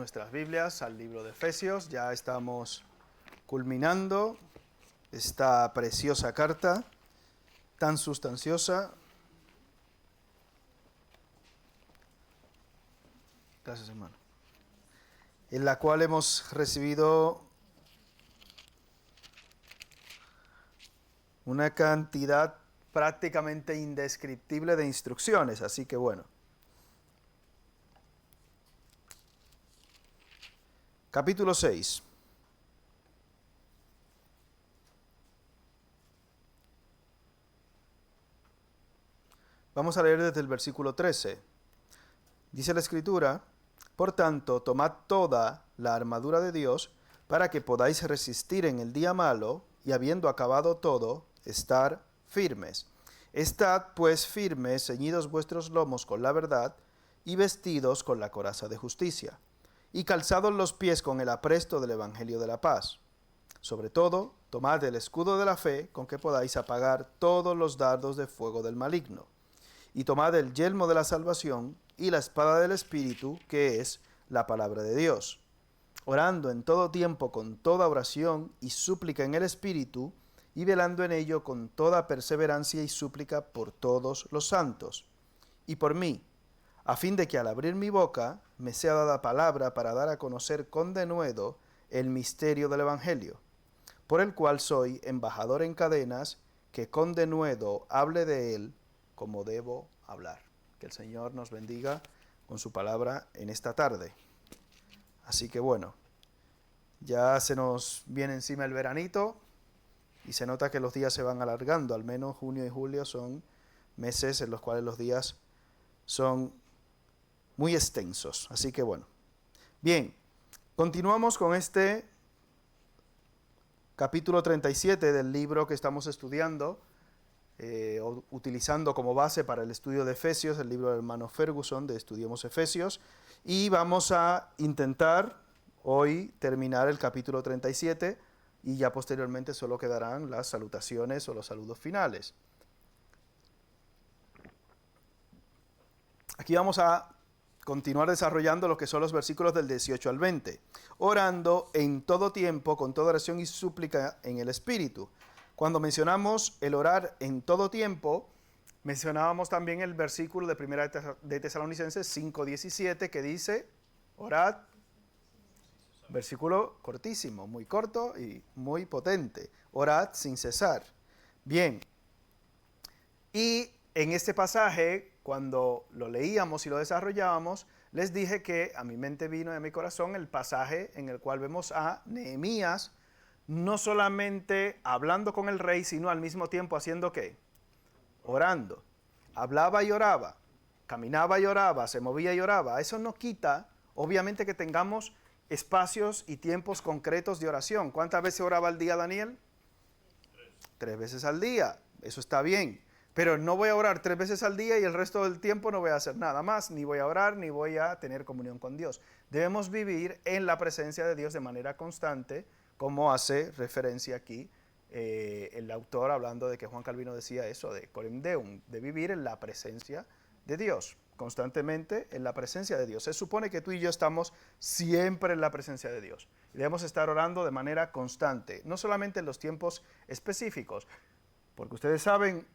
nuestras Biblias al libro de Efesios. Ya estamos culminando esta preciosa carta, tan sustanciosa. Gracias, hermano. En la cual hemos recibido una cantidad prácticamente indescriptible de instrucciones, así que bueno. Capítulo 6. Vamos a leer desde el versículo 13. Dice la Escritura: por tanto, tomad toda la armadura de Dios, para que podáis resistir en el día malo, y habiendo acabado todo, estar firmes. Estad pues firmes, ceñidos vuestros lomos con la verdad, y vestidos con la coraza de justicia, y calzados los pies con el apresto del Evangelio de la paz. Sobre todo, tomad el escudo de la fe, con que podáis apagar todos los dardos de fuego del maligno. Y tomad el yelmo de la salvación y la espada del Espíritu, que es la palabra de Dios, orando en todo tiempo con toda oración y súplica en el Espíritu, y velando en ello con toda perseverancia y súplica por todos los santos, y por mí, a fin de que al abrir mi boca me sea dada palabra para dar a conocer con denuedo el misterio del Evangelio, por el cual soy embajador en cadenas, que con denuedo hable de él como debo hablar. Que el Señor nos bendiga con su palabra en esta tarde. Así que bueno, ya se nos viene encima el veranito y se nota que los días se van alargando. Al menos junio y julio son meses en los cuales los días son muy extensos. Así que bueno. Bien, continuamos con este capítulo 37 del libro que estamos estudiando, utilizando como base para el estudio de Efesios, el libro del hermano Ferguson de Estudiemos Efesios, y vamos a intentar hoy terminar el capítulo 37 y ya posteriormente solo quedarán las salutaciones o los saludos finales. Aquí vamos a continuar desarrollando lo que son los versículos del 18 al 20. Orando en todo tiempo, con toda oración y súplica en el Espíritu. Cuando mencionamos el orar en todo tiempo, mencionábamos también el versículo de 1 de Tesalonicenses 5:17 que dice, orad, versículo cortísimo, muy corto y muy potente, orad sin cesar. Bien, y en este pasaje, cuando lo leíamos y lo desarrollábamos, les dije que a mi mente vino y a mi corazón el pasaje en el cual vemos a Nehemías no solamente hablando con el rey, sino al mismo tiempo haciendo ¿qué? Orando. Hablaba y oraba, caminaba y oraba, se movía y oraba. Eso no quita, obviamente, que tengamos espacios y tiempos concretos de oración. ¿Cuántas veces oraba al día Daniel? 3 veces al día. Eso está bien. Pero no voy a orar 3 veces al día y el resto del tiempo no voy a hacer nada más, ni voy a orar, ni voy a tener comunión con Dios. Debemos vivir en la presencia de Dios de manera constante, como hace referencia aquí el autor, hablando de que Juan Calvino decía eso, de coram Deum, de vivir en la presencia de Dios, constantemente en la presencia de Dios. Se supone que tú y yo estamos siempre en la presencia de Dios. Debemos estar orando de manera constante, no solamente en los tiempos específicos, porque ustedes saben,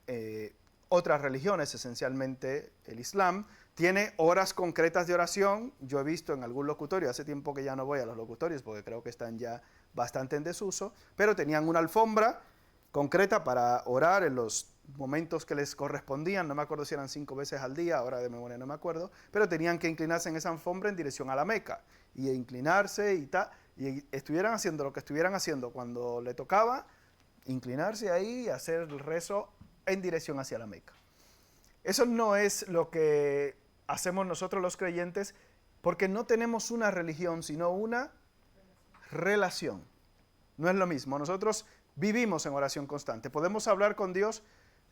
otras religiones, esencialmente el Islam, tiene horas concretas de oración. Yo he visto en algún locutorio, hace tiempo que ya no voy a los locutorios porque creo que están ya bastante en desuso, pero tenían una alfombra concreta para orar en los momentos que les correspondían. No me acuerdo si eran 5 veces al día, ahora de memoria no me acuerdo, pero tenían que inclinarse en esa alfombra en dirección a la Meca, y inclinarse y tal, y estuvieran haciendo lo que estuvieran haciendo cuando le tocaba, inclinarse ahí y hacer el rezo en dirección hacia la Meca. Eso no es lo que hacemos nosotros los creyentes, porque no tenemos una religión, sino una relación. No es lo mismo. Nosotros vivimos en oración constante. Podemos hablar con Dios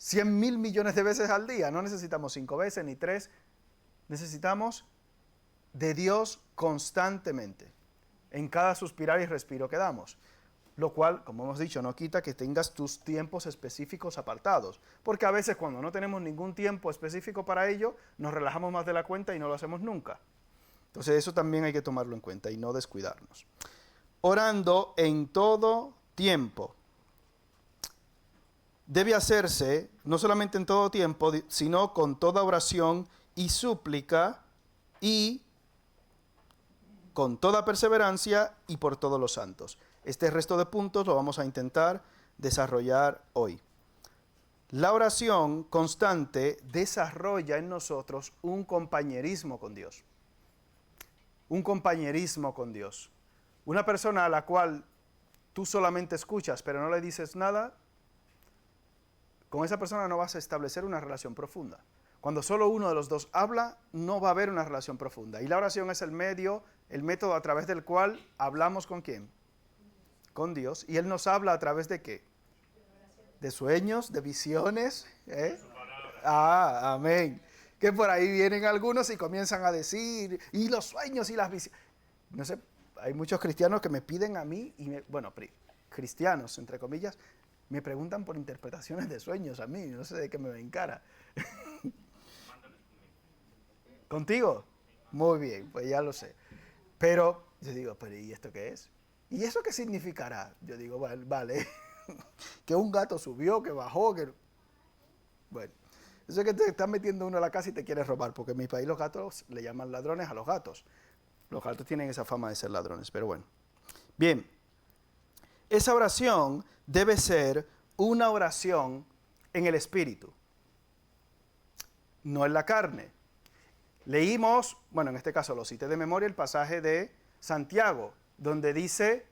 100.000 millones de veces al día. No necesitamos 5 veces ni 3. Necesitamos de Dios constantemente, en cada suspirar y respiro que damos. Lo cual, como hemos dicho, no quita que tengas tus tiempos específicos apartados. Porque a veces cuando no tenemos ningún tiempo específico para ello, nos relajamos más de la cuenta y no lo hacemos nunca. Entonces eso también hay que tomarlo en cuenta y no descuidarnos. Orando en todo tiempo. Debe hacerse no solamente en todo tiempo, sino con toda oración y súplica y con toda perseverancia y por todos los santos. Este resto de puntos lo vamos a intentar desarrollar hoy. La oración constante desarrolla en nosotros un compañerismo con Dios. Un compañerismo con Dios. Una persona a la cual tú solamente escuchas pero no le dices nada, con esa persona no vas a establecer una relación profunda. Cuando solo uno de los dos habla, no va a haber una relación profunda. Y la oración es el medio, el método a través del cual hablamos ¿con quién? Con Dios. ¿Y Él nos habla a través de qué? De sueños, de visiones. Amén. Que por ahí vienen algunos y comienzan a decir, y los sueños y las visiones. No sé, hay muchos cristianos que me piden a mí, cristianos, entre comillas, me preguntan por interpretaciones de sueños a mí, no sé de qué me ven cara. ¿Contigo? Muy bien, pues ya lo sé. Pero yo digo, pero ¿y esto qué es? ¿Y eso qué significará? Yo digo, vale, que un gato subió, que bajó, que... Bueno, eso es que te están metiendo uno a la casa y te quieres robar, porque en mi país los gatos le llaman ladrones a los gatos. Los gatos tienen esa fama de ser ladrones, pero bueno. Bien, esa oración debe ser una oración en el espíritu, no en la carne. Leímos, bueno, en este caso lo cité de memoria, el pasaje de Santiago, donde dice,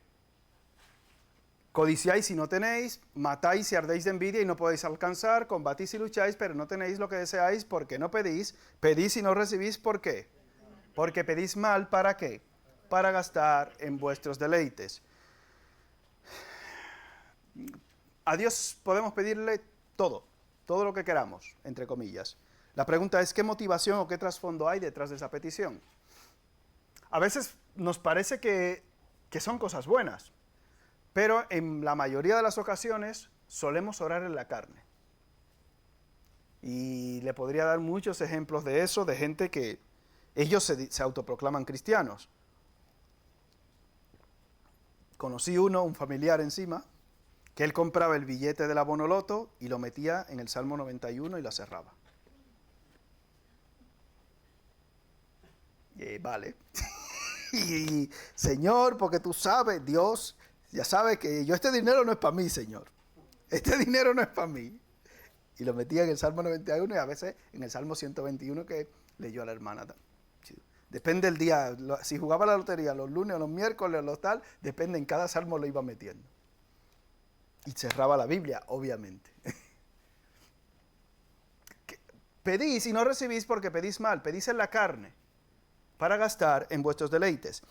codiciáis y no tenéis, matáis y ardéis de envidia y no podéis alcanzar, combatís y lucháis, pero no tenéis lo que deseáis porque no pedís, pedís y no recibís, ¿por qué? Porque pedís mal, ¿para qué? Para gastar en vuestros deleites. A Dios podemos pedirle todo lo que queramos, entre comillas. La pregunta es, ¿qué motivación o qué trasfondo hay detrás de esa petición? A veces nos parece que son cosas buenas, pero en la mayoría de las ocasiones solemos orar en la carne. Y le podría dar muchos ejemplos de eso, de gente que ellos se autoproclaman cristianos. Conocí un familiar encima, que él compraba el billete del Abonoloto y lo metía en el Salmo 91 y la cerraba. Vale. Y Señor, porque tú sabes, Dios, ya sabe que este dinero no es para mí, Señor. Este dinero no es para mí. Y lo metía en el Salmo 91 y a veces en el Salmo 121 que leyó a la hermana. Depende del día. Si jugaba la lotería los lunes o los miércoles o los tal, depende, en cada salmo lo iba metiendo. Y cerraba la Biblia, obviamente. Pedís y no recibís porque pedís mal, pedís en la carne, para gastar en vuestros deleites.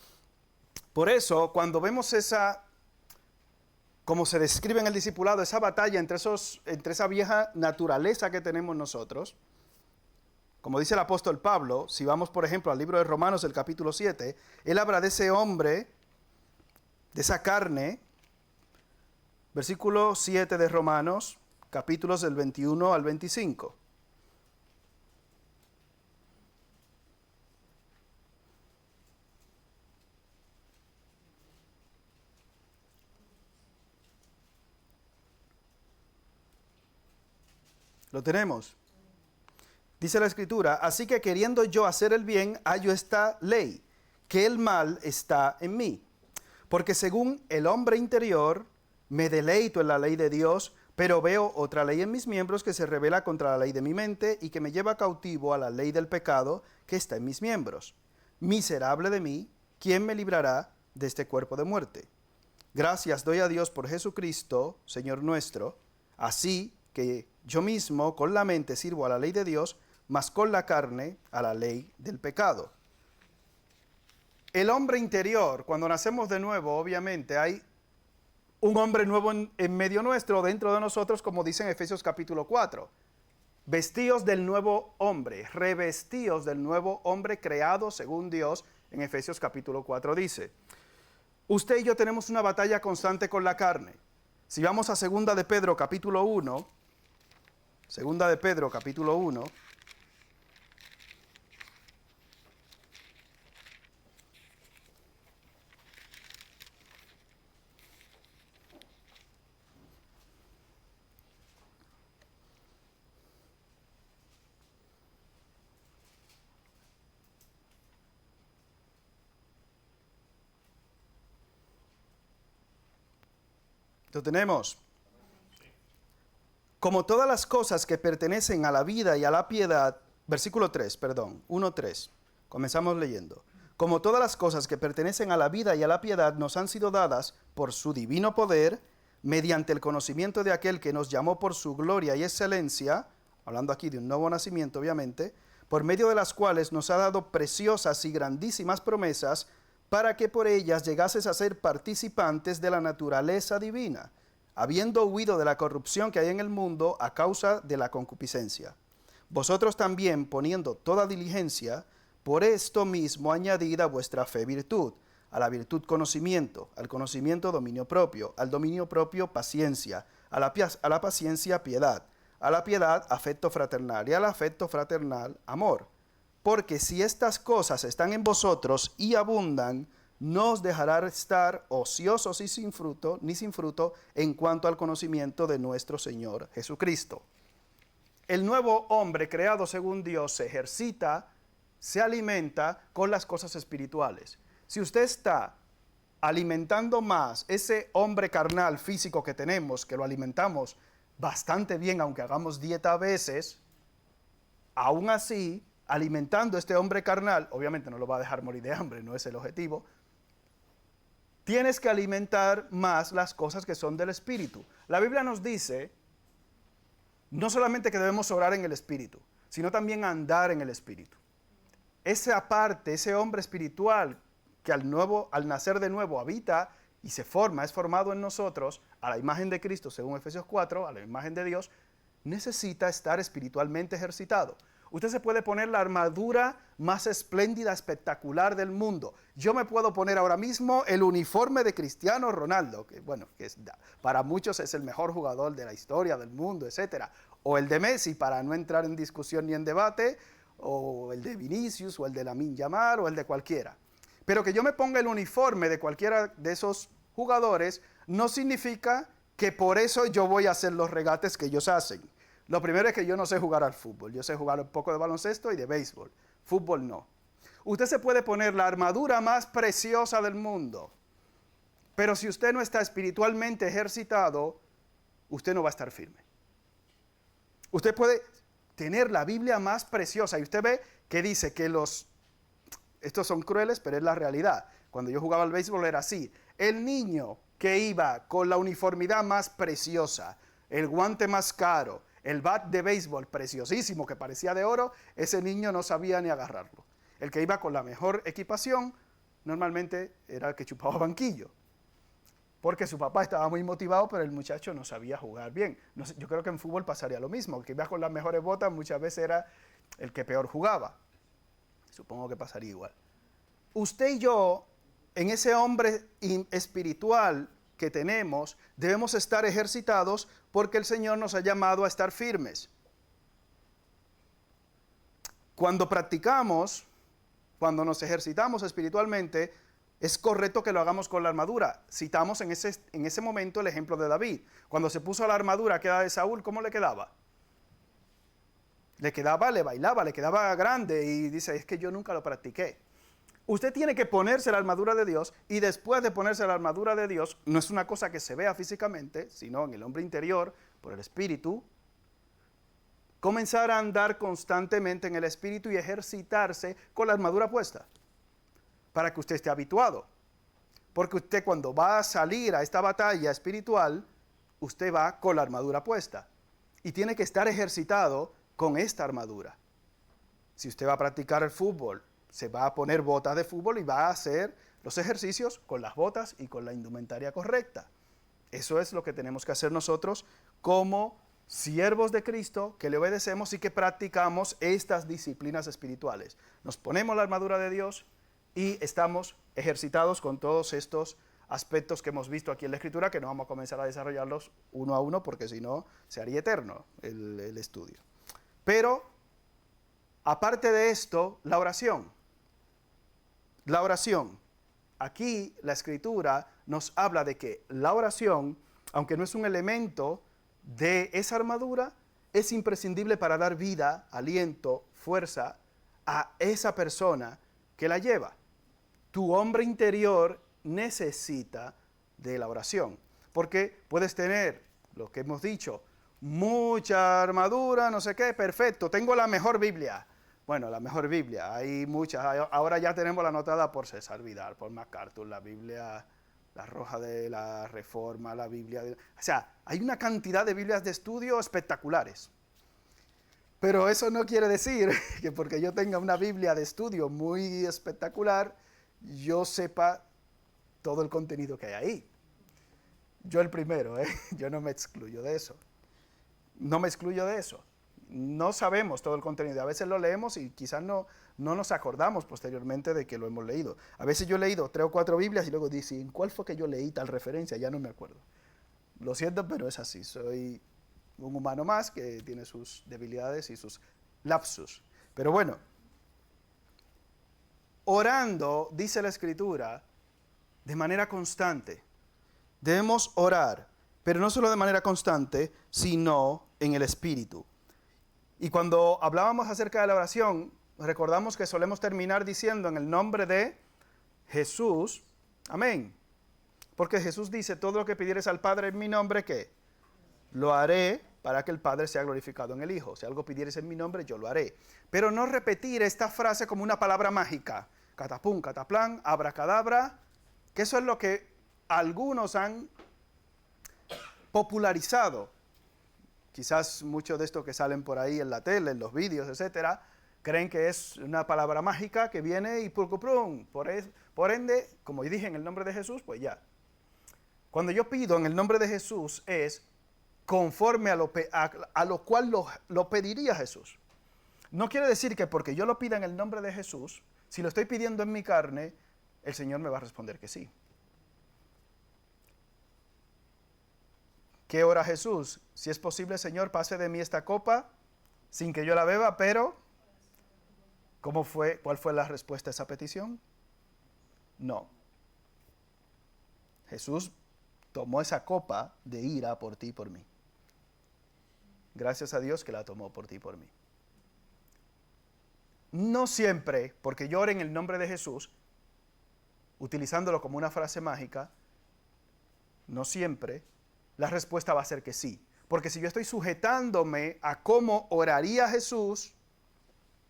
Por eso, cuando vemos esa, como se describe en el discipulado, esa batalla entre esa vieja naturaleza que tenemos nosotros, como dice el apóstol Pablo, si vamos por ejemplo al libro de Romanos, el capítulo 7, él habla de ese hombre, de esa carne, versículo 7 de Romanos, capítulos del 21 al 25. ¿Lo tenemos? Dice la Escritura, así que queriendo yo hacer el bien, hallo esta ley, que el mal está en mí. Porque según el hombre interior, me deleito en la ley de Dios, pero veo otra ley en mis miembros que se rebela contra la ley de mi mente y que me lleva cautivo a la ley del pecado que está en mis miembros. Miserable de mí, ¿quién me librará de este cuerpo de muerte? Gracias doy a Dios por Jesucristo, Señor nuestro, así que yo mismo con la mente sirvo a la ley de Dios, mas con la carne a la ley del pecado. El hombre interior, cuando nacemos de nuevo, obviamente hay un hombre nuevo en medio nuestro, dentro de nosotros, como dice en Efesios capítulo 4. Vestíos del nuevo hombre, revestíos del nuevo hombre creado según Dios, en Efesios capítulo 4 dice. Usted y yo tenemos una batalla constante con la carne. Si vamos a Segunda de Pedro capítulo 1, Segunda de Pedro capítulo 1, Lo tenemos. Como todas las cosas que pertenecen a la vida y a la piedad, versículo 3, perdón, 1:3. Comenzamos leyendo. Como todas las cosas que pertenecen a la vida y a la piedad nos han sido dadas por su divino poder, mediante el conocimiento de aquel que nos llamó por su gloria y excelencia, hablando aquí de un nuevo nacimiento obviamente, por medio de las cuales nos ha dado preciosas y grandísimas promesas, para que por ellas llegases a ser participantes de la naturaleza divina, habiendo huido de la corrupción que hay en el mundo a causa de la concupiscencia. Vosotros también, poniendo toda diligencia, por esto mismo añadid a vuestra fe virtud, a la virtud conocimiento, al conocimiento dominio propio, al dominio propio paciencia, a la paciencia piedad, a la piedad afecto fraternal y al afecto fraternal amor. Porque si estas cosas están en vosotros y abundan, no os dejará estar ociosos y sin fruto, ni sin fruto en cuanto al conocimiento de nuestro Señor Jesucristo. El nuevo hombre creado según Dios se ejercita, se alimenta con las cosas espirituales. Si usted está alimentando más ese hombre carnal físico que tenemos, que lo alimentamos bastante bien, aunque hagamos dieta a veces, aún así, alimentando este hombre carnal, obviamente no lo va a dejar morir de hambre, no es el objetivo, tienes que alimentar más las cosas que son del Espíritu. La Biblia nos dice, no solamente que debemos orar en el Espíritu, sino también andar en el Espíritu. Esa parte, ese hombre espiritual que al nacer de nuevo habita y se forma, es formado en nosotros a la imagen de Cristo, según Efesios 4, a la imagen de Dios, necesita estar espiritualmente ejercitado. Usted se puede poner la armadura más espléndida, espectacular del mundo. Yo me puedo poner ahora mismo el uniforme de Cristiano Ronaldo, que bueno, para muchos es el mejor jugador de la historia del mundo, etc. O el de Messi, para no entrar en discusión ni en debate, o el de Vinicius, o el de Lamine Yamal, o el de cualquiera. Pero que yo me ponga el uniforme de cualquiera de esos jugadores no significa que por eso yo voy a hacer los regates que ellos hacen. Lo primero es que yo no sé jugar al fútbol. Yo sé jugar un poco de baloncesto y de béisbol. Fútbol no. Usted se puede poner la armadura más preciosa del mundo, pero si usted no está espiritualmente ejercitado, usted no va a estar firme. Usted puede tener la Biblia más preciosa y usted ve que dice que estos son crueles, pero es la realidad. Cuando yo jugaba al béisbol era así. El niño que iba con la uniformidad más preciosa, el guante más caro, el bat de béisbol preciosísimo que parecía de oro, ese niño no sabía ni agarrarlo. El que iba con la mejor equipación normalmente era el que chupaba banquillo, porque su papá estaba muy motivado, pero el muchacho no sabía jugar bien. No sé, yo creo que en fútbol pasaría lo mismo. El que iba con las mejores botas muchas veces era el que peor jugaba. Supongo que pasaría igual. Usted y yo, en ese hombre espiritual que tenemos, debemos estar ejercitados porque el Señor nos ha llamado a estar firmes. Cuando practicamos, cuando nos ejercitamos espiritualmente, es correcto que lo hagamos con la armadura. Citamos en ese momento el ejemplo de David. Cuando se puso la armadura que era de Saúl, ¿cómo le quedaba? Le bailaba, le quedaba grande y dice, es que yo nunca lo practiqué. Usted tiene que ponerse la armadura de Dios y después de ponerse la armadura de Dios, no es una cosa que se vea físicamente, sino en el hombre interior, por el Espíritu, comenzar a andar constantemente en el Espíritu y ejercitarse con la armadura puesta, para que usted esté habituado. Porque usted cuando va a salir a esta batalla espiritual, usted va con la armadura puesta y tiene que estar ejercitado con esta armadura. Si usted va a practicar el fútbol, se va a poner botas de fútbol y va a hacer los ejercicios con las botas y con la indumentaria correcta. Eso es lo que tenemos que hacer nosotros como siervos de Cristo, que le obedecemos y que practicamos estas disciplinas espirituales. Nos ponemos la armadura de Dios y estamos ejercitados con todos estos aspectos que hemos visto aquí en la Escritura, que no vamos a comenzar a desarrollarlos uno a uno, porque si no, se haría eterno el estudio. Pero, aparte de esto, la oración. La oración. Aquí la Escritura nos habla de que la oración, aunque no es un elemento de esa armadura, es imprescindible para dar vida, aliento, fuerza a esa persona que la lleva. Tu hombre interior necesita de la oración. Porque puedes tener, lo que hemos dicho, mucha armadura, no sé qué, perfecto, tengo la mejor Biblia. Bueno, la mejor Biblia, hay muchas. Ahora ya tenemos la anotada por César Vidal, por MacArthur, la Biblia, la Roja de la Reforma, la Biblia. O sea, hay una cantidad de Biblias de estudio espectaculares. Pero eso no quiere decir que porque yo tenga una Biblia de estudio muy espectacular, yo sepa todo el contenido que hay ahí. Yo el primero, yo no me excluyo de eso. No me excluyo de eso. No sabemos todo el contenido. A veces lo leemos y quizás no nos acordamos posteriormente de que lo hemos leído. A veces yo he leído 3 o 4 Biblias y luego dice, ¿en cuál fue que yo leí tal referencia? Ya no me acuerdo. Lo siento, pero es así. Soy un humano más que tiene sus debilidades y sus lapsus. Pero bueno, orando, dice la Escritura, de manera constante. Debemos orar, pero no solo de manera constante, sino en el Espíritu. Y cuando hablábamos acerca de la oración, recordamos que solemos terminar diciendo en el nombre de Jesús, amén. Porque Jesús dice, todo lo que pidieres al Padre en mi nombre, ¿qué? Lo haré para que el Padre sea glorificado en el Hijo. Si algo pidieres en mi nombre, yo lo haré. Pero no repetir esta frase como una palabra mágica. Catapum, cataplán, abracadabra, que eso es lo que algunos han popularizado. Quizás muchos de estos que salen por ahí en la tele, en los vídeos, etcétera, creen que es una palabra mágica que viene y pulcuprum. Por ende, como dije en el nombre de Jesús, pues ya. Cuando yo pido en el nombre de Jesús es conforme a lo cual lo pediría Jesús. No quiere decir que porque yo lo pida en el nombre de Jesús, si lo estoy pidiendo en mi carne, el Señor me va a responder que sí. ¿Qué ora Jesús? Si es posible, Señor, pase de mí esta copa sin que yo la beba, pero ¿cuál fue la respuesta a esa petición? No. Jesús tomó esa copa de ira por ti y por mí. Gracias a Dios que la tomó por ti y por mí. No siempre, porque yo ore en el nombre de Jesús, utilizándolo como una frase mágica, no siempre la respuesta va a ser que sí. Porque si yo estoy sujetándome a cómo oraría Jesús,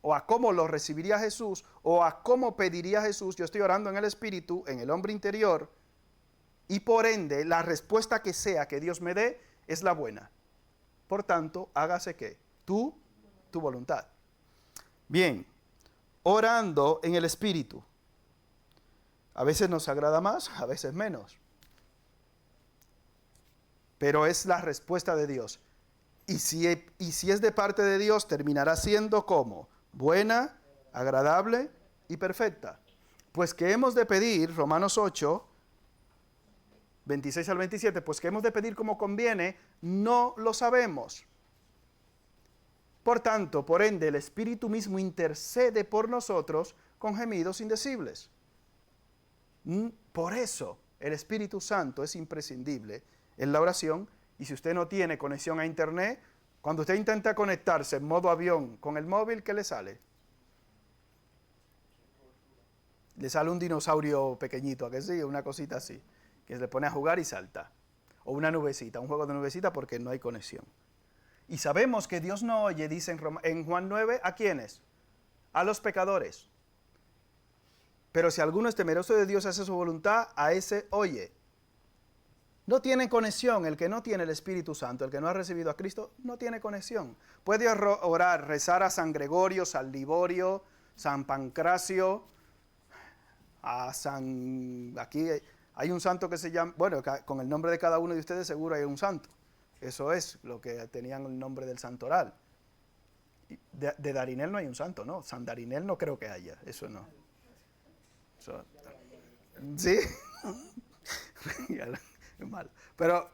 o a cómo lo recibiría Jesús, o a cómo pediría Jesús, yo estoy orando en el Espíritu, en el hombre interior, y por ende, la respuesta que sea que Dios me dé es la buena. Por tanto, hágase ¿qué? Tu voluntad. Bien, orando en el Espíritu. A veces nos agrada más, a veces menos. Pero es la respuesta de Dios. Y si es de parte de Dios, terminará siendo como buena, agradable y perfecta. Pues que hemos de pedir, Romanos 8, 26 al 27, pues que hemos de pedir como conviene, no lo sabemos. Por tanto, por ende, el Espíritu mismo intercede por nosotros con gemidos indecibles. Por eso, el Espíritu Santo es imprescindible en la oración, y si usted no tiene conexión a internet, cuando usted intenta conectarse en modo avión con el móvil, ¿qué le sale? Le sale un dinosaurio pequeñito, ¿a que sí? Una cosita así, que se le pone a jugar y salta. O una nubecita, un juego de nubecita porque no hay conexión. Y sabemos que Dios no oye, dice en Juan 9, ¿a quiénes? A los pecadores. Pero si alguno es temeroso de Dios, hace su voluntad, a ese oye. No tiene conexión, el que no tiene el Espíritu Santo, el que no ha recibido a Cristo, no tiene conexión. Puede orar, rezar a San Gregorio, San Liborio, San Pancracio, aquí hay un santo que se llama, bueno, con el nombre de cada uno de ustedes seguro hay un santo. Eso es lo que tenían el nombre del santoral. De Darinel no hay un santo, ¿no? San Darinel no creo que haya, eso no. ¿Sí? Mal. Pero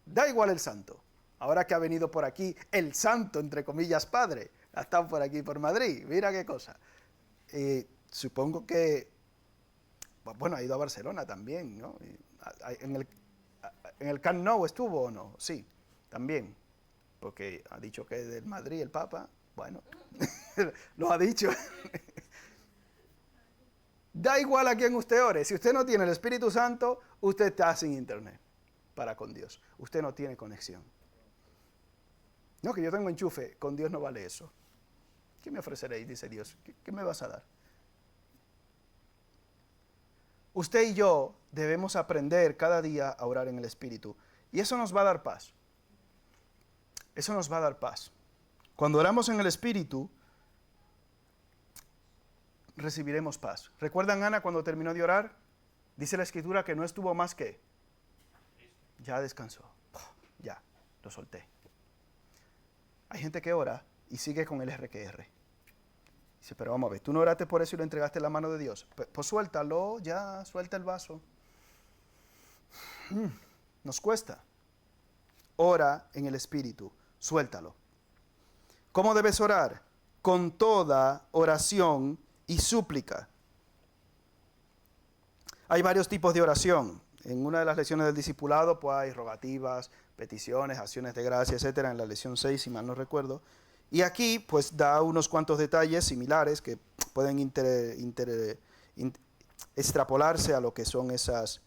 da igual el santo. Ahora que ha venido por aquí el santo, entre comillas, padre, ha estado por aquí, por Madrid, mira qué cosa. Supongo que, bueno, ha ido a Barcelona también, ¿no? En el Camp Nou estuvo o no, sí, también, porque ha dicho que del Madrid el Papa, bueno, lo ha dicho. Da igual a quién usted ore. Si usted no tiene el Espíritu Santo, usted está sin internet para con Dios. Usted no tiene conexión. No, que yo tengo enchufe. Con Dios no vale eso. ¿Qué me ofreceréis? Dice Dios. ¿Qué me vas a dar? Usted y yo debemos aprender cada día a orar en el Espíritu. Y eso nos va a dar paz. Eso nos va a dar paz. Cuando oramos en el Espíritu, recibiremos paz. ¿Recuerdan Ana cuando terminó de orar? Dice la Escritura que no estuvo más que ya descansó. Ya, lo solté. Hay gente que ora y sigue con el RQR. Dice, pero vamos a ver, tú no oraste por eso y lo entregaste en la mano de Dios. Pues suéltalo, ya, suelta el vaso. Nos cuesta. Ora en el Espíritu, suéltalo. ¿Cómo debes orar? Con toda oración y súplica. Hay varios tipos de oración. En una de las lecciones del discipulado, pues hay rogativas, peticiones, acciones de gracia, etcétera, en la lección 6, si mal no recuerdo. Y aquí, pues, da unos cuantos detalles similares que pueden extrapolarse a lo que son esas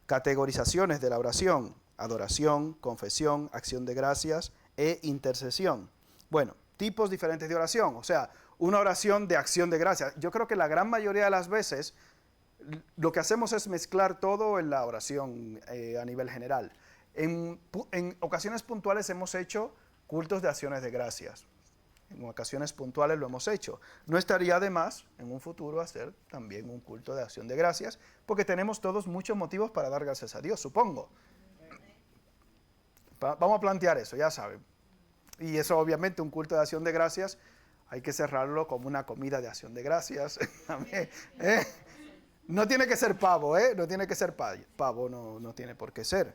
categorizaciones de la oración: adoración, confesión, acción de gracias e intercesión. Bueno, tipos diferentes de oración, o sea, una oración de acción de gracias. Yo creo que la gran mayoría de las veces lo que hacemos es mezclar todo en la oración a nivel general. En ocasiones puntuales hemos hecho cultos de acciones de gracias. En ocasiones puntuales lo hemos hecho. No estaría de más en un futuro hacer también un culto de acción de gracias, porque tenemos todos muchos motivos para dar gracias a Dios, supongo. Vamos a plantear eso, ya saben. Y eso, obviamente, un culto de acción de gracias, hay que cerrarlo como una comida de acción de gracias. No tiene que ser pavo, no tiene que ser pavo, no tiene por qué ser.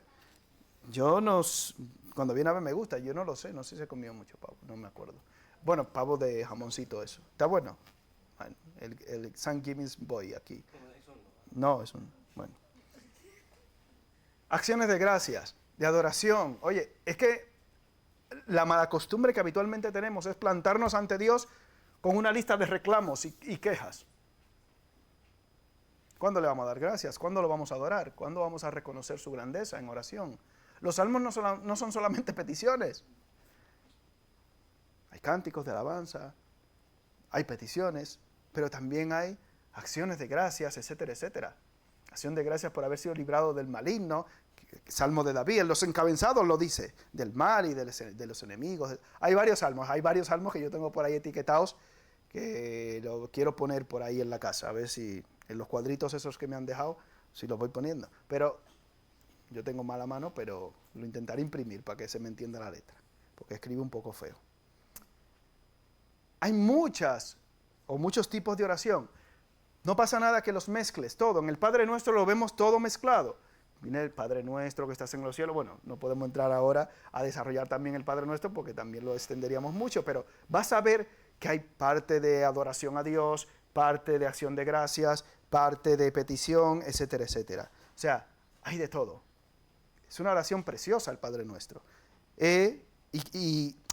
Cuando viene a ver me gusta, yo no lo sé, no sé si he comido mucho pavo, no me acuerdo. Bueno, pavo de jamoncito eso, está bueno. El Thanksgiving Boy aquí. No, es bueno. Acciones de gracias, de adoración. Oye, es que la mala costumbre que habitualmente tenemos es plantarnos ante Dios con una lista de reclamos y quejas. ¿Cuándo le vamos a dar gracias? ¿Cuándo lo vamos a adorar? ¿Cuándo vamos a reconocer su grandeza en oración? Los salmos no son solamente peticiones. Hay cánticos de alabanza, hay peticiones, pero también hay acciones de gracias, etcétera, etcétera. Acción de gracias por haber sido librado del maligno. Salmo de David, en los encabezados lo dice, del mal y de los enemigos. Hay varios salmos que yo tengo por ahí etiquetados que lo quiero poner por ahí en la casa, a ver si en los cuadritos esos que me han dejado, si los voy poniendo. Pero yo tengo mala mano, pero lo intentaré imprimir para que se me entienda la letra, porque escribe un poco feo. Hay muchos tipos de oración. No pasa nada que los mezcles todo. En el Padre Nuestro lo vemos todo mezclado. Viene el Padre Nuestro que estás en los cielos. Bueno, no podemos entrar ahora a desarrollar también el Padre Nuestro porque también lo extenderíamos mucho, pero vas a ver que hay parte de adoración a Dios, parte de acción de gracias, parte de petición, etcétera, etcétera. O sea, hay de todo. Es una oración preciosa el Padre Nuestro. E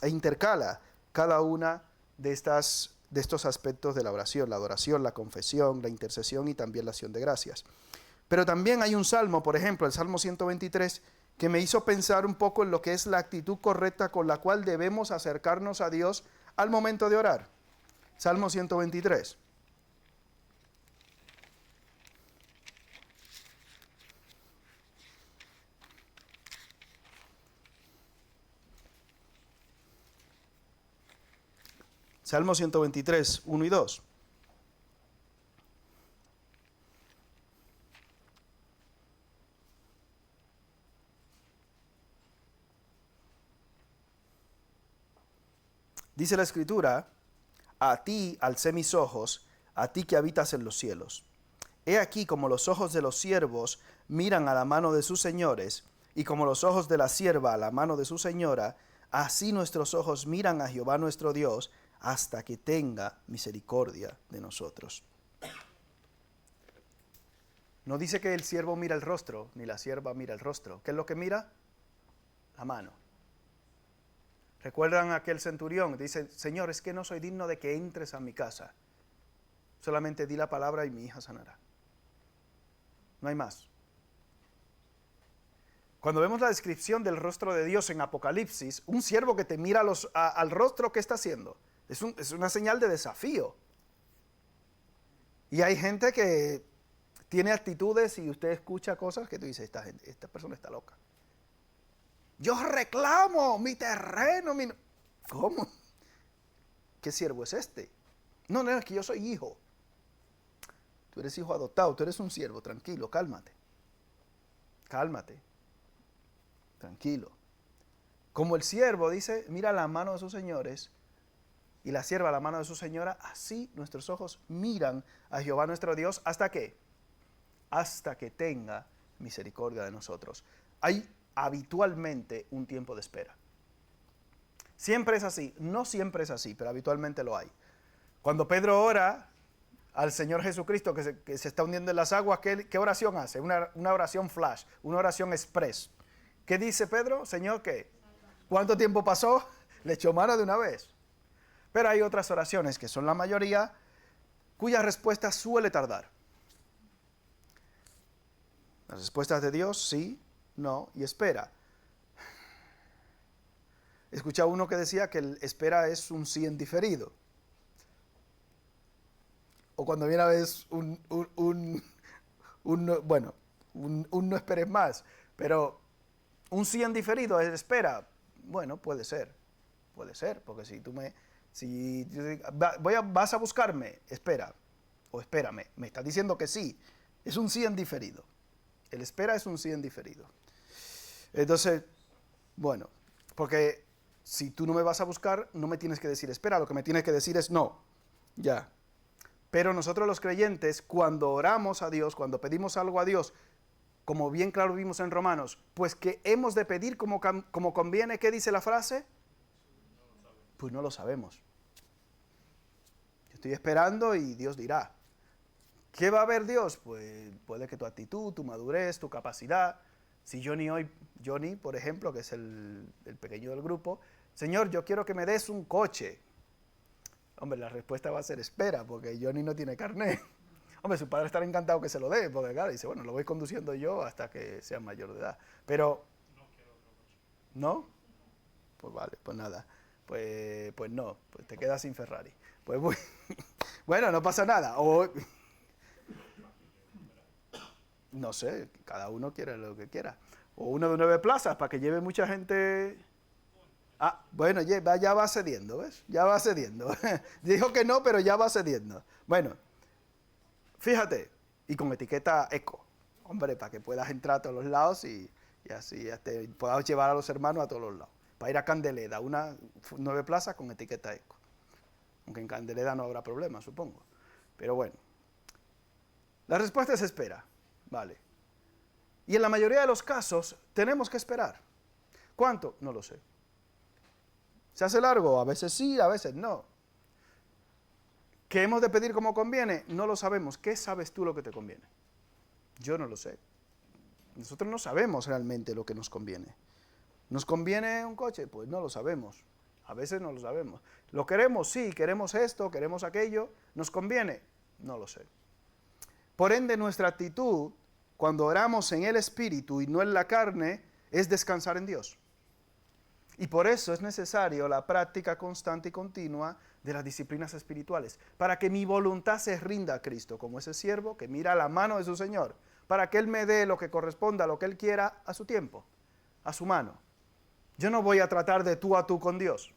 intercala cada una de estos aspectos de la oración: la adoración, la confesión, la intercesión y también la acción de gracias. Pero también hay un salmo, por ejemplo, el Salmo 123, que me hizo pensar un poco en lo que es la actitud correcta con la cual debemos acercarnos a Dios al momento de orar. Salmo 123. Salmo 123, 1 y 2. Dice la Escritura: a ti alcé mis ojos, a ti que habitas en los cielos. He aquí como los ojos de los siervos miran a la mano de sus señores, y como los ojos de la sierva a la mano de su señora, así nuestros ojos miran a Jehová nuestro Dios, hasta que tenga misericordia de nosotros. No dice que el siervo mira el rostro, ni la sierva mira el rostro. ¿Qué es lo que mira? La mano. ¿Recuerdan aquel centurión? Dice: Señor, es que no soy digno de que entres a mi casa. Solamente di la palabra y mi hija sanará. No hay más. Cuando vemos la descripción del rostro de Dios en Apocalipsis, un siervo que te mira al rostro, ¿qué está haciendo? Es una señal de desafío. Y hay gente que tiene actitudes y usted escucha cosas que tú dices, esta persona está loca. Yo reclamo mi terreno. ¿Cómo? ¿Qué siervo es este? No, es que yo soy hijo. Tú eres hijo adoptado, tú eres un siervo, tranquilo, cálmate. Cálmate. Tranquilo. Como el siervo dice, mira la mano de sus señores, y la sierva la mano de su señora, así nuestros ojos miran a Jehová nuestro Dios, ¿hasta qué? Hasta que tenga misericordia de nosotros. Hay habitualmente un tiempo de espera. Siempre es así, no siempre es así, pero habitualmente lo hay. Cuando Pedro ora al Señor Jesucristo que se está hundiendo en las aguas, ¿qué oración hace? Una oración flash, una oración express. ¿Qué dice Pedro? Señor, ¿qué? ¿Cuánto tiempo pasó? Le echó mano de una vez. Pero hay otras oraciones, que son la mayoría, cuya respuesta suele tardar. Las respuestas de Dios, sí, no y espera. Escuchaba uno que decía que el espera es un sí en diferido. O cuando viene a veces un no esperes más. Pero un sí en diferido es espera. Bueno, puede ser, porque vas a buscarme, espera, o espérame, me estás diciendo que sí, es un sí en diferido. El espera es un sí en diferido. Entonces, bueno, porque si tú no me vas a buscar, no me tienes que decir espera, lo que me tienes que decir es no, ya. Pero nosotros los creyentes, cuando oramos a Dios, cuando pedimos algo a Dios, como bien claro vimos en Romanos, pues que hemos de pedir como conviene. ¿Qué dice la frase? Pues no lo sabemos. Yo estoy esperando y Dios dirá. ¿Qué va a ver Dios? Pues puede que tu actitud, tu madurez, tu capacidad. Si Johnny, por ejemplo, que es el pequeño del grupo, Señor, yo quiero que me des un coche. Hombre, la respuesta va a ser espera, porque Johnny no tiene carnet. Hombre, su padre estará encantado que se lo dé, porque claro, dice, bueno, lo voy conduciendo yo hasta que sea mayor de edad. Pero, ¿no? Pues vale, pues nada. Pues no, pues te quedas sin Ferrari. Pues bueno, no pasa nada. No sé, cada uno quiere lo que quiera. O uno de 9 plazas para que lleve mucha gente. Ah, bueno, ya va cediendo, ¿ves? Ya va cediendo. Dijo que no, pero ya va cediendo. Bueno, fíjate, y con etiqueta eco, hombre, para que puedas entrar a todos los lados y así puedas llevar a los hermanos a todos los lados. Para ir a Candeleda, 9 plazas con etiqueta eco. Aunque en Candeleda no habrá problema, supongo. Pero bueno, la respuesta es espera, vale. Y en la mayoría de los casos tenemos que esperar. ¿Cuánto? No lo sé. ¿Se hace largo? A veces sí, a veces no. ¿Qué hemos de pedir como conviene? No lo sabemos. ¿Qué sabes tú lo que te conviene? Yo no lo sé. Nosotros no sabemos realmente lo que nos conviene. ¿Nos conviene un coche? Pues no lo sabemos. A veces no lo sabemos. ¿Lo queremos? Sí, queremos esto, queremos aquello. ¿Nos conviene? No lo sé. Por ende, nuestra actitud, cuando oramos en el Espíritu y no en la carne, es descansar en Dios. Y por eso es necesario la práctica constante y continua de las disciplinas espirituales, para que mi voluntad se rinda a Cristo, como ese siervo que mira la mano de su Señor, para que Él me dé lo que corresponda a lo que Él quiera a su tiempo, a su mano. Yo no voy a tratar de tú a tú con Dios.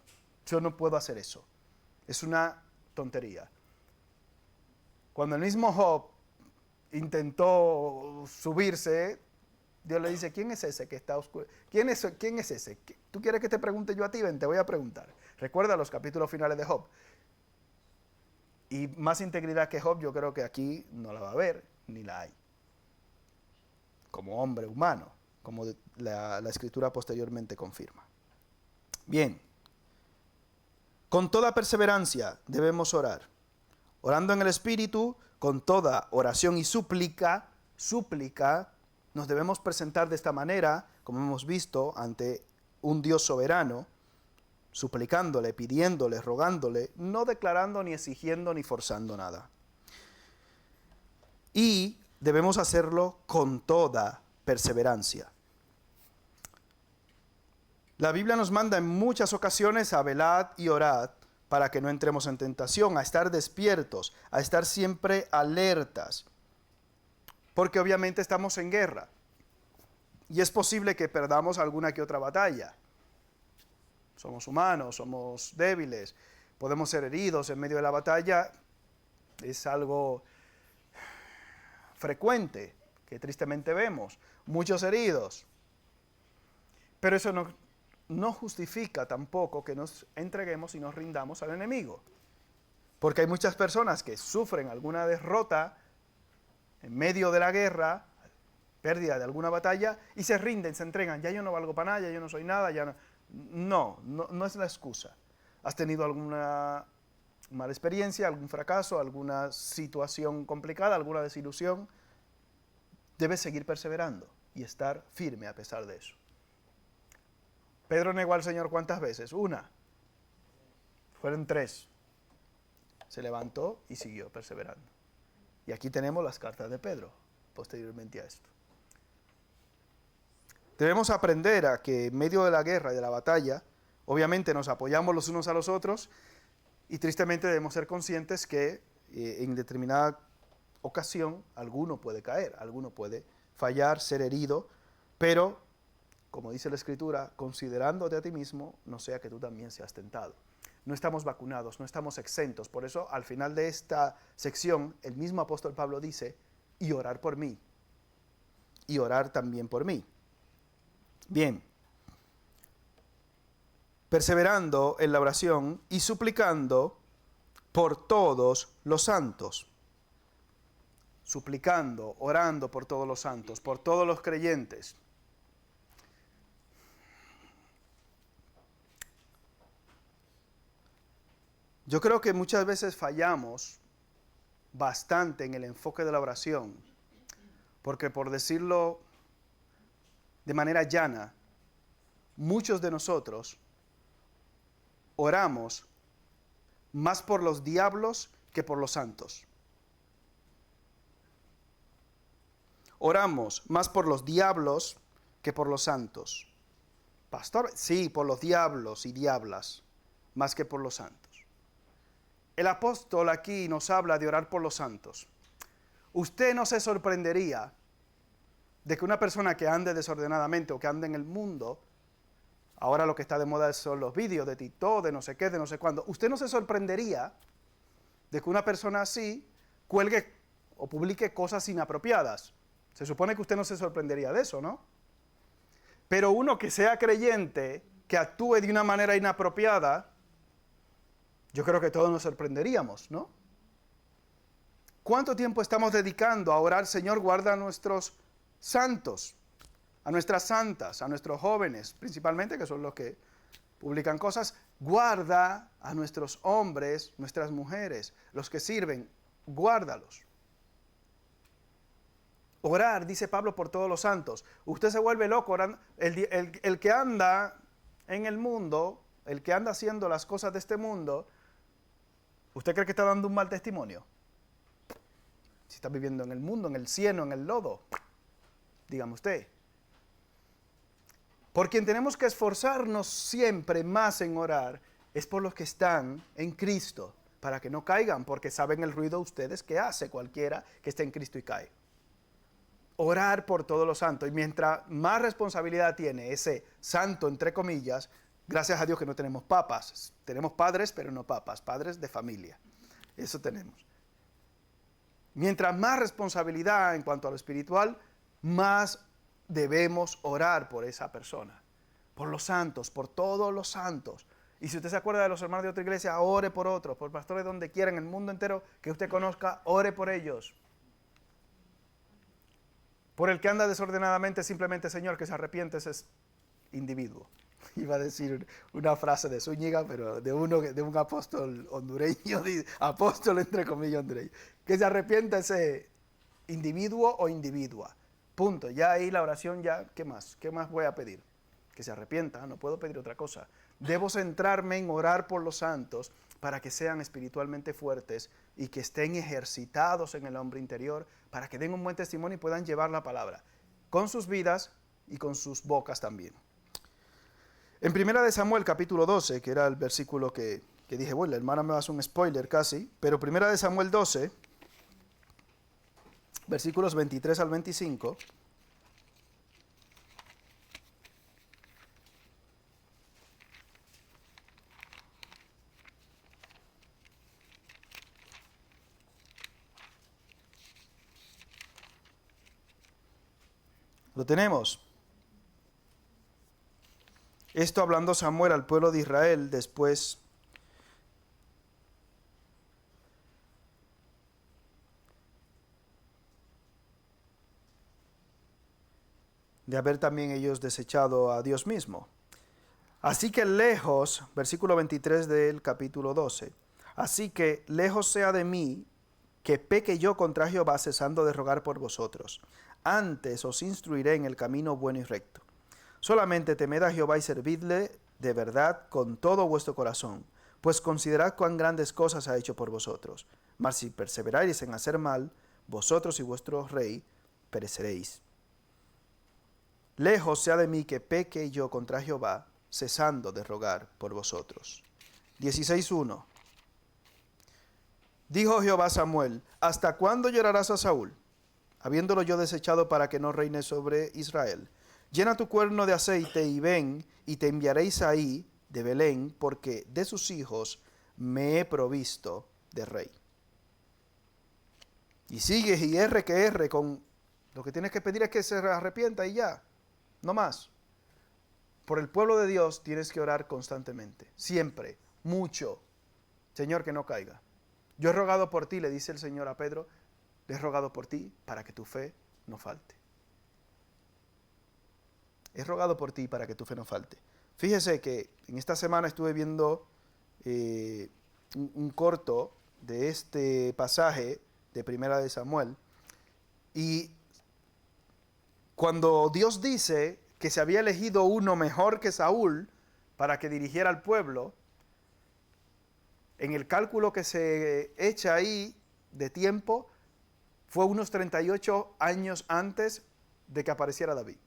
Yo no puedo hacer eso. Es una tontería. Cuando el mismo Job intentó subirse, Dios le dice, ¿quién es ese que está oscuro? ¿Quién es ese? ¿Tú quieres que te pregunte yo a ti? Ven, te voy a preguntar. Recuerda los capítulos finales de Job. Y más integridad que Job yo creo que aquí no la va a haber, ni la hay. Como hombre humano, como la Escritura posteriormente confirma. Bien. Con toda perseverancia debemos orar. Orando en el Espíritu, con toda oración y súplica, nos debemos presentar de esta manera, como hemos visto, ante un Dios soberano, suplicándole, pidiéndole, rogándole, no declarando ni exigiendo ni forzando nada. y debemos hacerlo con toda perseverancia. La Biblia nos manda en muchas ocasiones a velad y orad para que no entremos en tentación, a estar despiertos, a estar siempre alertas, porque obviamente estamos en guerra y es posible que perdamos alguna que otra batalla. Somos humanos, somos débiles, podemos ser heridos en medio de la batalla, es algo frecuente que tristemente vemos, muchos heridos, pero eso no justifica tampoco que nos entreguemos y nos rindamos al enemigo. Porque hay muchas personas que sufren alguna derrota en medio de la guerra, pérdida de alguna batalla, y se rinden, se entregan. Ya yo no valgo para nada, ya yo no soy nada, ya no. No es la excusa. Has tenido alguna mala experiencia, algún fracaso, alguna situación complicada, alguna desilusión. Debes seguir perseverando y estar firme a pesar de eso. Pedro negó al Señor ¿cuántas veces? Una. Fueron 3. Se levantó y siguió perseverando. Y aquí tenemos las cartas de Pedro, posteriormente a esto. Debemos aprender a que en medio de la guerra y de la batalla, obviamente nos apoyamos los unos a los otros y tristemente debemos ser conscientes que en determinada ocasión alguno puede caer, alguno puede fallar, ser herido, pero como dice la Escritura, considerándote a ti mismo, no sea que tú también seas tentado. No estamos vacunados, no estamos exentos. Por eso, al final de esta sección, el mismo apóstol Pablo dice, y orar por mí. Y orar también por mí. Bien. Perseverando en la oración y suplicando por todos los santos. Suplicando, orando por todos los santos, por todos los creyentes. Yo creo que muchas veces fallamos bastante en el enfoque de la oración, porque por decirlo de manera llana, muchos de nosotros oramos más por los diablos que por los santos. Oramos más por los diablos que por los santos. Pastor, sí, por los diablos y diablas, más que por los santos. El apóstol aquí nos habla de orar por los santos. Usted no se sorprendería de que una persona que ande desordenadamente o que ande en el mundo, ahora lo que está de moda son los vídeos de TikTok, de no sé qué, de no sé cuándo, usted no se sorprendería de que una persona así cuelgue o publique cosas inapropiadas. Se supone que usted no se sorprendería de eso, ¿no? Pero uno que sea creyente, que actúe de una manera inapropiada, yo creo que todos nos sorprenderíamos, ¿no? ¿Cuánto tiempo estamos dedicando a orar, Señor, guarda a nuestros santos, a nuestras santas, a nuestros jóvenes, principalmente, que son los que publican cosas? Guarda a nuestros hombres, nuestras mujeres, los que sirven, guárdalos. Orar, dice Pablo, por todos los santos. Usted se vuelve loco orando. El que anda en el mundo, el que anda haciendo las cosas de este mundo, ¿usted cree que está dando un mal testimonio? Si está viviendo en el mundo, en el cieno, en el lodo, dígame usted. Por quien tenemos que esforzarnos siempre más en orar es por los que están en Cristo, para que no caigan, porque saben el ruido ustedes que hace cualquiera que esté en Cristo y cae. Orar por todos los santos, y mientras más responsabilidad tiene ese santo, entre comillas, gracias a Dios que no tenemos papas, tenemos padres pero no papas, padres de familia, eso tenemos. Mientras más responsabilidad en cuanto a lo espiritual, más debemos orar por esa persona, por los santos, por todos los santos. Y si usted se acuerda de los hermanos de otra iglesia, ore por otros, por pastores donde quiera, en el mundo entero que usted conozca, ore por ellos. Por el que anda desordenadamente, simplemente, Señor, que se arrepiente ese individuo. Iba a decir una frase de Zúñiga, pero de un apóstol hondureño, apóstol entre comillas hondureño, que se arrepienta ese individuo o individua. Punto. Ya ahí la oración, ya, ¿qué más? ¿Qué más voy a pedir? Que se arrepienta, no puedo pedir otra cosa. Debo centrarme en orar por los santos, para que sean espiritualmente fuertes y que estén ejercitados en el hombre interior, para que den un buen testimonio y puedan llevar la palabra con sus vidas y con sus bocas también. En 1 Samuel capítulo 12, que era el versículo que dije, bueno, la hermana me va a hacer un spoiler casi, pero 1 Samuel 12, versículos 23 al 25, lo tenemos. Esto hablando Samuel al pueblo de Israel después de haber también ellos desechado a Dios mismo. Así que lejos, versículo 23 del capítulo 12, así que lejos sea de mí que peque yo contra Jehová cesando de rogar por vosotros. Antes os instruiré en el camino bueno y recto. Solamente temed a Jehová y servidle de verdad con todo vuestro corazón, pues considerad cuán grandes cosas ha hecho por vosotros. Mas si perseveráis en hacer mal, vosotros y vuestro rey pereceréis. Lejos sea de mí que peque yo contra Jehová, cesando de rogar por vosotros. 16:1. Dijo Jehová a Samuel, ¿hasta cuándo llorarás a Saúl, habiéndolo yo desechado para que no reine sobre Israel? Llena tu cuerno de aceite y ven, y te enviaré Isaí de Belén, porque de sus hijos me he provisto de rey. Y sigue y erre que erre, con lo que tienes que pedir es que se arrepienta y ya, no más. Por el pueblo de Dios tienes que orar constantemente, siempre, mucho. Señor, que no caiga. Yo he rogado por ti, le dice el Señor a Pedro, le he rogado por ti para que tu fe no falte. He rogado por ti para que tu fe no falte. Fíjese que en esta semana estuve viendo un corto de este pasaje de 1 Samuel, y cuando Dios dice que se había elegido uno mejor que Saúl para que dirigiera al pueblo, en el cálculo que se echa ahí de tiempo, fue unos 38 años antes de que apareciera David.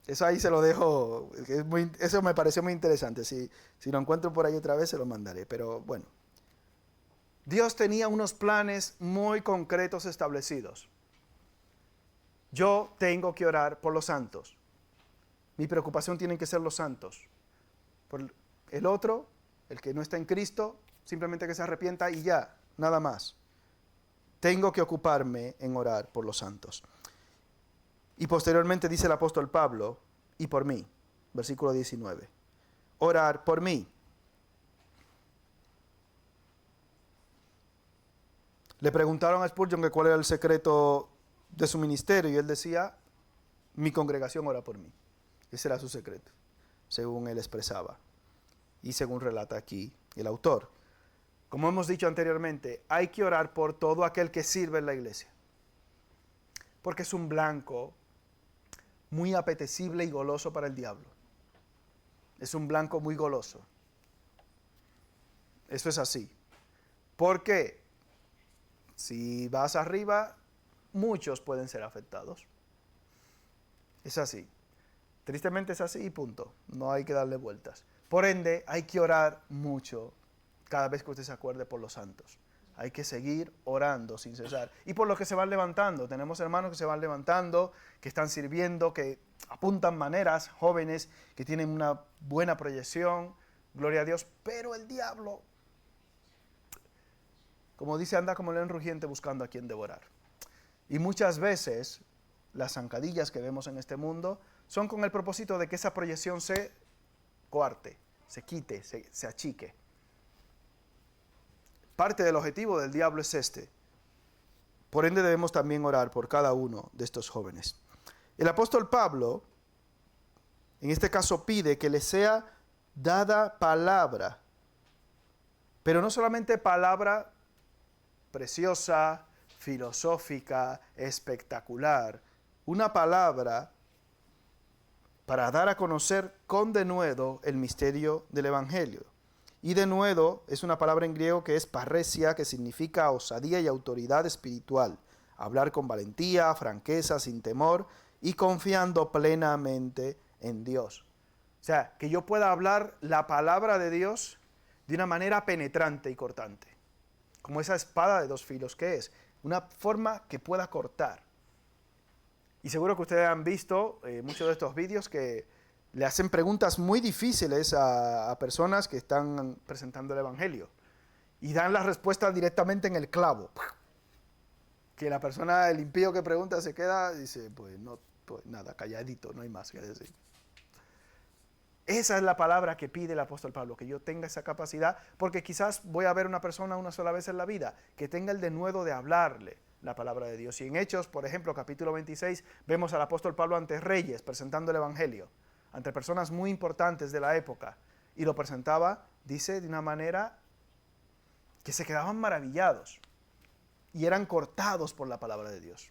Eso ahí se lo dejo, eso me pareció muy interesante. Si lo encuentro por ahí otra vez, se lo mandaré. Pero bueno, Dios tenía unos planes muy concretos establecidos. Yo tengo que orar por los santos. Mi preocupación tiene que ser los santos. Por el otro, el que no está en Cristo, simplemente que se arrepienta y ya, nada más. Tengo que ocuparme en orar por los santos. Y posteriormente dice el apóstol Pablo, y por mí, versículo 19, orar por mí. Le preguntaron a Spurgeon que cuál era el secreto de su ministerio, y él decía, mi congregación ora por mí. Ese era su secreto, según él expresaba, y según relata aquí el autor. Como hemos dicho anteriormente, hay que orar por todo aquel que sirve en la iglesia, porque es un blanco muy apetecible y goloso para el diablo. Es un blanco muy goloso. Eso es así. Porque si vas arriba, muchos pueden ser afectados. Es así. Tristemente es así y punto. No hay que darle vueltas. Por ende, hay que orar mucho cada vez que usted se acuerde por los santos. Hay que seguir orando sin cesar. Y por los que se van levantando. Tenemos hermanos que se van levantando, que están sirviendo, que apuntan maneras, jóvenes que tienen una buena proyección. Gloria a Dios. Pero el diablo, como dice, anda como león rugiente buscando a quien devorar. Y muchas veces las zancadillas que vemos en este mundo son con el propósito de que esa proyección se coarte, se quite, se achique. Parte del objetivo del diablo es este. Por ende debemos también orar por cada uno de estos jóvenes. El apóstol Pablo, en este caso, pide que les sea dada palabra, pero no solamente palabra preciosa, filosófica, espectacular, una palabra para dar a conocer con denuedo el misterio del Evangelio. Y denuedo es una palabra en griego que es parresia, que significa osadía y autoridad espiritual. Hablar con valentía, franqueza, sin temor y confiando plenamente en Dios. O sea, que yo pueda hablar la palabra de Dios de una manera penetrante y cortante. Como esa espada de dos filos que es. Una forma que pueda cortar. Y seguro que ustedes han visto muchos de estos vídeos que le hacen preguntas muy difíciles a personas que están presentando el Evangelio. Y dan la respuesta directamente en el clavo. Que la persona, el impío que pregunta se queda y dice, pues no, pues nada, calladito, no hay más que decir. Esa es la palabra que pide el apóstol Pablo, que yo tenga esa capacidad, porque quizás voy a ver a una persona una sola vez en la vida, que tenga el denuedo de hablarle la palabra de Dios. Y en Hechos, por ejemplo, capítulo 26, vemos al apóstol Pablo ante reyes, presentando el Evangelio, ante personas muy importantes de la época, y lo presentaba, dice, de una manera que se quedaban maravillados, y eran cortados por la palabra de Dios.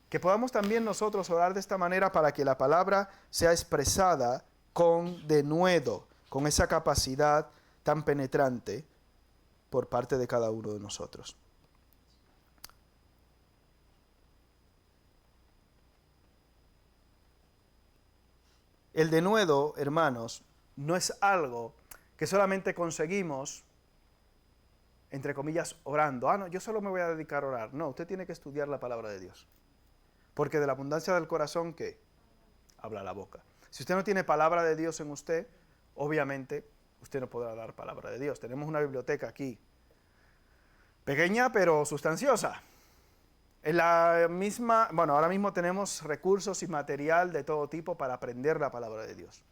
Que podamos también nosotros orar de esta manera para que la palabra sea expresada con denuedo, con esa capacidad tan penetrante por parte de cada uno de nosotros. El denuedo, hermanos, no es algo que solamente conseguimos, entre comillas, orando. No, yo solo me voy a dedicar a orar. No, usted tiene que estudiar la palabra de Dios. Porque de la abundancia del corazón, ¿qué? Habla la boca. Si usted no tiene palabra de Dios en usted, obviamente usted no podrá dar palabra de Dios. Tenemos una biblioteca aquí, pequeña pero sustanciosa. En la misma, bueno, ahora mismo tenemos recursos y material de todo tipo para aprender la palabra de Dios.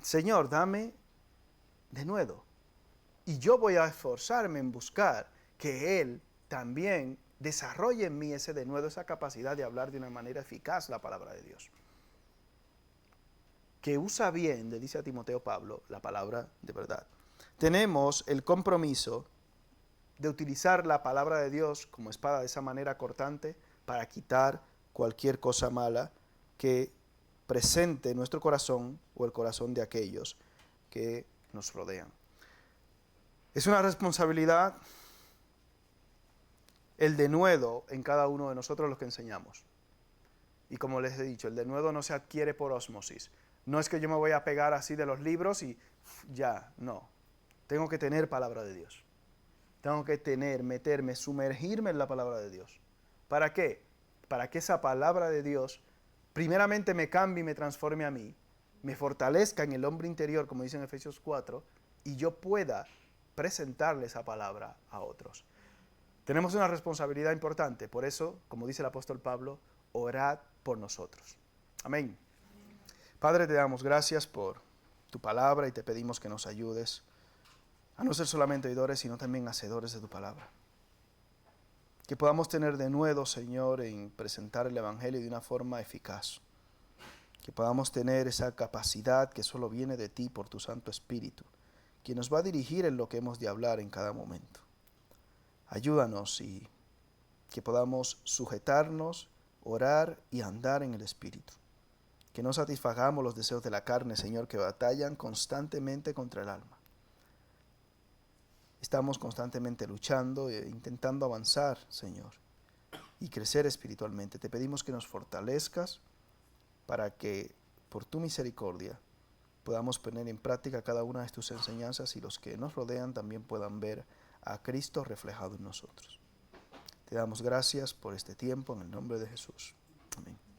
Señor, dame denuedo. Y yo voy a esforzarme en buscar que Él también desarrolle en mí ese denuedo, esa capacidad de hablar de una manera eficaz la palabra de Dios. Que usa bien, le dice a Timoteo Pablo, la palabra de verdad. Tenemos el compromiso de utilizar la palabra de Dios como espada de esa manera cortante para quitar cualquier cosa mala que presente nuestro corazón o el corazón de aquellos que nos rodean. Es una responsabilidad el denuedo en cada uno de nosotros los que enseñamos. Y como les he dicho, el denuedo no se adquiere por ósmosis. No es que yo me voy a pegar así de los libros y ya, no. Tengo que tener palabra de Dios. Tengo que meterme, sumergirme en la palabra de Dios. ¿Para qué? Para que esa palabra de Dios primeramente me cambie y me transforme a mí, me fortalezca en el hombre interior, como dice en Efesios 4, y yo pueda presentarle esa palabra a otros. Tenemos una responsabilidad importante, por eso, como dice el apóstol Pablo, orad por nosotros. Amén. Padre, te damos gracias por tu palabra y te pedimos que nos ayudes a no ser solamente oidores, sino también hacedores de tu palabra. Que podamos tener denuedo, Señor, en presentar el Evangelio de una forma eficaz. Que podamos tener esa capacidad que solo viene de ti por tu Santo Espíritu, que nos va a dirigir en lo que hemos de hablar en cada momento. Ayúdanos y que podamos sujetarnos, orar y andar en el Espíritu. Que no satisfagamos los deseos de la carne, Señor, que batallan constantemente contra el alma. Estamos constantemente luchando e intentando avanzar, Señor, y crecer espiritualmente. Te pedimos que nos fortalezcas para que, por tu misericordia, podamos poner en práctica cada una de tus enseñanzas y los que nos rodean también puedan ver a Cristo reflejado en nosotros. Te damos gracias por este tiempo en el nombre de Jesús. Amén.